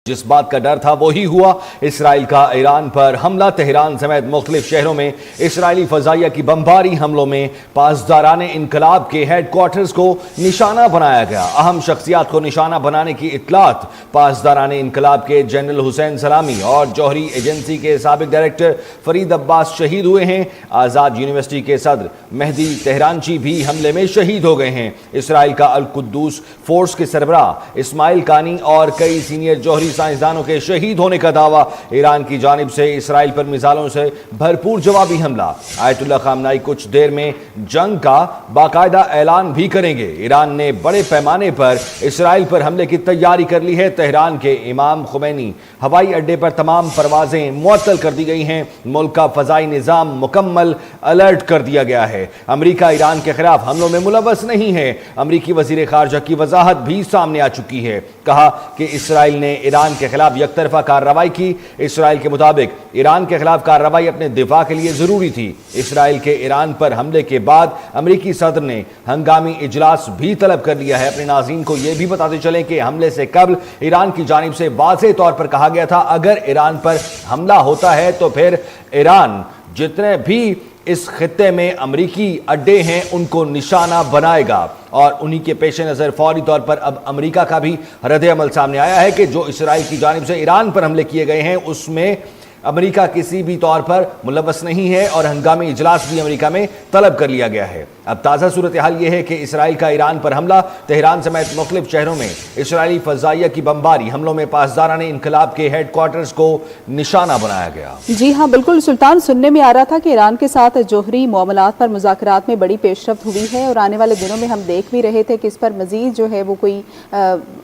जिस बात का डर था वही हुआ। इसराइल का ईरान पर हमला, तेहरान समेत मुख्तलिफ शहरों में इसराइली फजाइया की बमबारी हमलों में पासदाराने इनकलाब के हेड क्वार्टर्स को निशाना बनाया गया। अहम शख्सियात को निशाना बनाने की इत्तलात। पासदाराने इनकलाब के जनरल हुसैन सलामी और जौहरी एजेंसी के साबिक डायरेक्टर फरीद अब्बास शहीद हुए हैं। आज़ाद यूनिवर्सिटी के सदर मेहदी तेहरानची भी हमले में शहीद हो गए हैं। इसराइल का अल कुद्दूस फोर्स के सरबराह इस्माइल कानी और कई सीनियर जौहरी साइंसदानों के शहीद होने का दावा। ईरान की जानिब से इसराइल पर मिसाइलों से भरपूर जवाबी हमला। आयतुल्लाह खामनाई कुछ देर में जंग का बाकायदा ऐलान भी करेंगे। ईरान ने बड़े पैमाने पर इसराइल पर हमले की तैयारी कर ली है। तेहरान के इमाम खुमैनी हवाई अड्डे पर तमाम परवाजें मुअत्तल कर दी गई हैं। मुल्क का फजाई निज़ाम मुकम्मल अलर्ट कर दिया गया है। अमरीका ईरान के खिलाफ हमलों में मुलव्वस नहीं है। अमरीकी वज़ीर ख़ारजा की वजाहत भी सामने आ चुकी है। कहा कि इसराइल ने ईरान के खिलाफ यकतरफा कार्रवाई की। इसराइल के मुताबिक ईरान के खिलाफ कार्रवाई अपने दिफा के लिए जरूरी थी। इसराइल के ईरान पर हमले के बाद अमरीकी सदर ने हंगामी इजलास भी तलब कर लिया है। अपने नाज़रीन को यह भी बताते चलें कि हमले से कबल ईरान की जानिब से वाज़ेह तौर पर कहा गया था अगर ईरान पर हमला होता है तो फिर ईरान जितने भी इस खित्ते में अमरीकी अड्डे हैं उनको निशाना बनाएगा। और उन्हीं के पेश नज़र फौरी तौर पर अब अमरीका का भी रद्द-ए-अमल सामने आया है कि जो इसराइल की जानिब से ईरान पर हमले किए गए हैं उसमें अमरीका किसी भी तौर पर मुलव्वस नहीं है और हंगामी इजलास भी अमरीका में तलब कर लिया गया है। अब ताज़ा सूरत हाल ये है कि इसराइल का ईरान पर हमला, तेहरान समेत मुख्तलिफ शहरों में इसराइली फजाइया की बमबारी हमलों में पासदाराने इनकलाब के हेड क्वार्टर्स को निशाना बनाया गया। जी हाँ बिल्कुल सुल्तान, सुनने में आ रहा था कि ईरान के साथ जोहरी मामलात पर मुज़ाकरात में बड़ी पेशरफ्त हुई है और आने वाले दिनों में हम देख भी रहे थे कि इस पर मजीद जो है वो कोई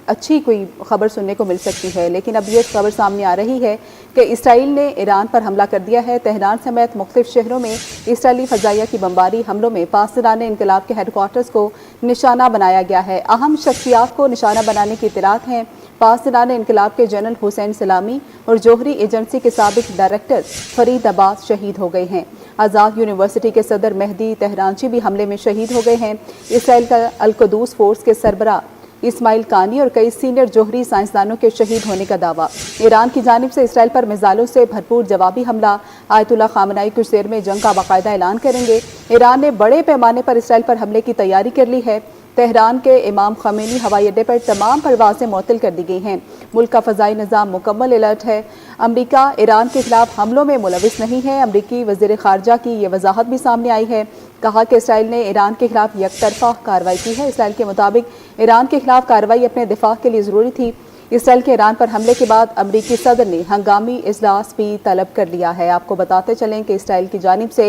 अच्छी कोई खबर सुनने को मिल सकती है। लेकिन अब ये खबर सामने आ रही है कि इसराइल ने ईरान पर हमला कर दिया है। तेहरान समेत मुख्तलिफ शहरों में इसराइली फजाइया की बमबारी हमलों में पासदाराने इनकलाब के हेड क्वार्टर्स को निशाना बनाया गया है। अहम शख्सियात को निशाना बनाने की इत्तलात हैं। पासदाराने इनकलाब के जनरल हुसैन सलामी और जौहरी एजेंसी के साबिक डायरेक्टर फरीद अब्बास शहीद हो गए हैं। आज़ाद यूनिवर्सिटी के सदर मेहदी तेहरानची भी हमले में शहीद हो गए हैं। इसराइल का अल कुद्दूस फोर्स के सरबराह इस्माइल कानी और कई सीनियर जौहरी साइंसदानों के शहीद होने का दावा। ईरान की जानिब से इसराइल पर मिसाइलों से भरपूर जवाबी हमला। आयतुल्लाह खामनाई कुछ देर में जंग का बाकायदा ऐलान करेंगे। ईरान ने बड़े पैमाने पर इसराइल पर हमले की तैयारी कर ली है। तेहरान के इमाम खुमैनी हवाई अड्डे पर तमाम परवाजें मुअत्तल कर दी गई हैं। मुल्क का फ़ज़ाई निज़ाम मुकम्मल अलर्ट है। अमरीका ईरान के खिलाफ हमलों में मुलव्वस नहीं है। अमरीकी वज़ीर ख़ारजा की ये वजाहत भी सामने आई है। कहा कि इसराइल ने ईरान के खिलाफ यकतरफा कार्रवाई की है। इसराइल के मुताबिक ईरान के खिलाफ कार्रवाई अपने दिफा के लिए ज़रूरी थी। इसराइल के ईरान पर हमले के बाद अमरीकी सदर ने हंगामी इजलास भी तलब कर लिया है। आपको बताते चलें कि इसराइल की जानिब से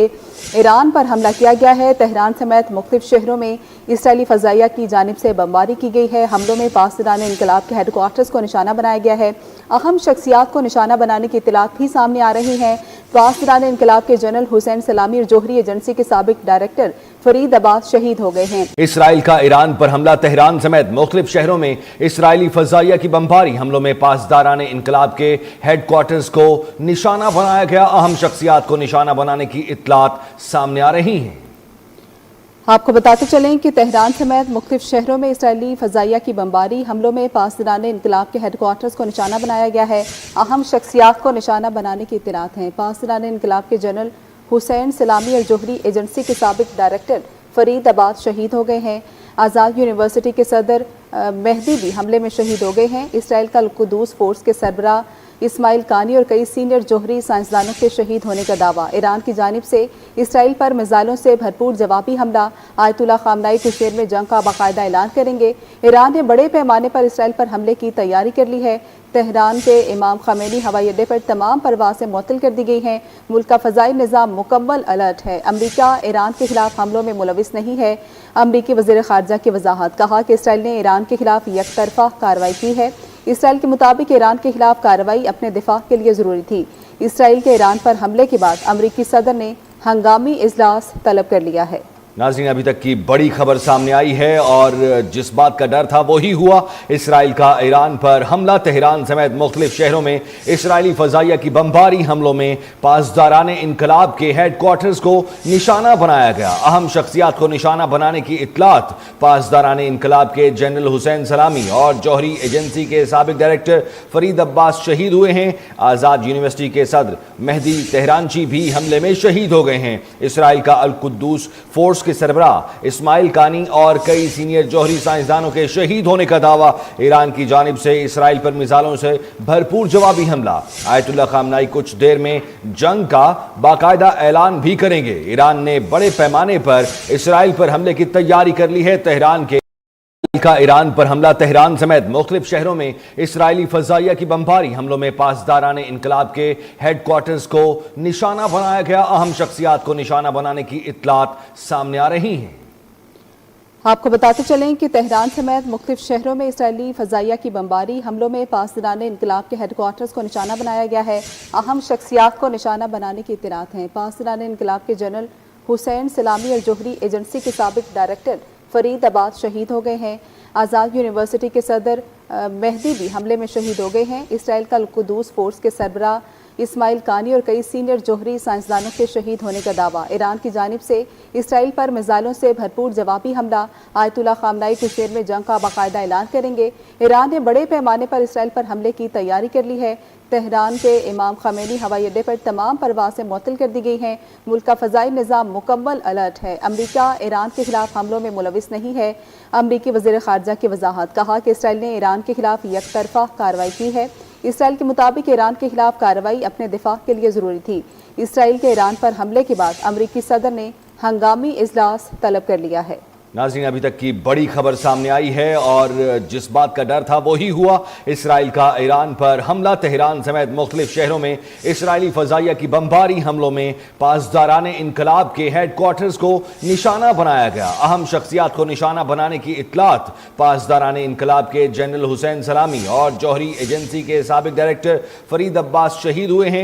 ईरान पर हमला किया गया है। तेहरान समेत मुख्तलिफ शहरों में इसराइली फजाइया की जानिब से बमबारी की गई है। हमलों में पासदाराने इनकलाब के हेड क्वार्टर्स को निशाना बनाया गया है। अहम शख्सियात को निशाना बनाने की इत्तलात भी सामने आ रही हैं। पासदाराने इनकलाब के जनरल हुसैन सलामी और जौहरी एजेंसी के साबिक डायरेक्टर फरीद अब्बास शहीद हो गए हैं। इसराइल का ईरान पर हमला, तेहरान समेत मुख्तलिफ शहरों में इसराइली फजाइया की बमबारी हमलों में पासदाराने इनकलाब के हेड क्वार्टर्स को निशाना बनाया गया। अहम शख्सियात को निशाना बनाने की इत्तलात सामने आ रही हैं। आपको बताते चलें कि तेहरान समेत मुख्तलिफ शहरों में इसराइली फजाइया की बमबारी हमलों में पासदाराने इनकलाब के हेड क्वार्टर्स को निशाना बनाया गया है। अहम शख्सियात को निशाना बनाने की इत्तलात हैं। पासदाराने इनकलाब के जनरल हुसैन सलामी और जौहरी एजेंसी के साबिक डायरेक्टर फरीद अब्बास शहीद हो गए हैं। आज़ाद यूनिवर्सिटी के सदर मेहदी भी हमले में शहीद हो गए हैं। इसराइल का अल कुद्दूस फोर्स के सरबराह इस्माइल कानी और कई सीनियर जौहरी साइंसदानों के शहीद होने का दावा। ईरान की जानिब से इसराइल पर मिसाइलों से भरपूर जवाबी हमला। आयतुल्लाह खामनाई कुछ देर में जंग का बाकायदा ऐलान करेंगे। ईरान ने बड़े पैमाने पर इसराइल पर हमले की तैयारी कर ली है। तेहरान के इमाम खुमैनी हवाई अड्डे पर तमाम परवाजें मुअत्तल कर दी गई हैं। मुल्क का फ़ज़ाई निज़ाम मुकम्मल अलर्ट है। अमरीका ईरान के खिलाफ हमलों में मुलव्वस नहीं है। अमरीकी वज़ीर ख़ारजा की वजाहत। कहा कि इसराइल ने ईरान के खिलाफ यकतरफा कार्रवाई की है। इसराइल के मुताबिक ईरान के खिलाफ कार्रवाई अपने दिफा के लिए ज़रूरी थी। इसराइल के ईरान पर हमले के बाद अमरीकी सदर ने हंगामी इजलास तलब कर लिया है। नाज़रीन, अभी तक की बड़ी खबर सामने आई है और जिस बात का डर था वही हुआ। इसराइल का ईरान पर हमला, तेहरान समेत मुख्तलिफ शहरों में इसराइली फजाइया की बमबारी हमलों में पासदाराने इनकलाब के हेड क्वार्टर्स को निशाना बनाया गया। अहम शख्सियात को निशाना बनाने की इत्तलात पासदाराने इनकलाब के जनरल हुसैन सलामी और जौहरी एजेंसी के साबिक डायरेक्टर फरीद अब्बास शहीद हुए हैं। आज़ाद यूनिवर्सिटी के सदर मेहदी तेहरानची भी हमले में शहीद हो गए हैं। इसराइल का अल कुद्दूस फोर्स के सरबराह इस्माइल कानी और कई सीनियर जौहरी साइंसदानों के शहीद होने का दावा। ईरान की जानिब से इसराइल पर मिसाइलों से भरपूर जवाबी हमला। आयतुल्लाह खामनाई कुछ देर में जंग का बाकायदा ऐलान भी करेंगे। ईरान ने बड़े पैमाने पर इसराइल पर हमले की तैयारी कर ली है। तेहरान का ईरान पर हमला, तेहरान समेत मुख्तलिफ शहरों में इसराइली फजाइया की बमबारी हमलों में पासदाराने इनकलाब के हेड क्वार्टर्स को निशाना बनाया गया। अहम शख्सियात को निशाना बनाने की इत्तलात सामने आ रही हैं। आपको बताते चलें कि तेहरान समेत मुख्तलिफ शहरों में इसराइली फजाइया की बमबारी हमलों में पासदाराने इनकलाब के हेडक्वार्टर्स को निशाना बनाया गया है। अहम शख्सियात को निशाना बनाने की इत्तलात हैं। पासदाराने इनकलाब के जनरल हुसैन सलामी और जौहरी एजेंसी के साबिक डायरेक्टर फरीद अब्बास शहीद हो गए हैं। आज़ाद यूनिवर्सिटी के सदर मेहदी भी हमले में शहीद हो गए हैं। इसराइल का अल कुद्दूस फोर्स के सरबराह इस्माइल कानी और कई सीनियर जौहरी साइंसदानों के शहीद होने का दावा। ईरान की जानिब से इसराइल पर मिसाइलों से भरपूर जवाबी हमला। आयतुल्लाह खामनाई कुछ देर में जंग का बाकायदा ऐलान करेंगे। ईरान ने बड़े पैमाने पर इसराइल पर हमले की तैयारी कर ली है। तेहरान के इमाम खमेनी हवाई अड्डे पर तमाम परवासें मुअत्तल कर दी गई हैं। मुल्क का फ़ज़ाई निज़ाम मुकम्मल अलर्ट है। अमरीका ईरान के खिलाफ हमलों में मुलविस नहीं है। अमरीकी वज़ीर ख़ारजा की वजाहत, कहा कि इसराइल ने ईरान के खिलाफ यकतरफा कार्रवाई की है। इसराइल के मुताबिक ईरान के खिलाफ कार्रवाई अपने दिफा के लिए ज़रूरी थी। इसराइल के ईरान पर हमले के बाद अमरीकी सदर ने हंगामी इजलास तलब कर लिया है। नाज़रीन, अभी तक की बड़ी खबर सामने आई है और जिस बात का डर था वही हुआ। इसराइल का ईरान पर हमला, तेहरान समेत मुख्तलिफ शहरों में इसराइली फजाइया की बमबारी हमलों में पासदाराने इनकलाब के हेड क्वार्टर्स को निशाना बनाया गया। अहम शख्सियात को निशाना बनाने की इत्तलात पासदाराने इनकलाब के जनरल हुसैन सलामी और जौहरी एजेंसी के साबिक डायरेक्टर फरीद अब्बास शहीद हुए हैं।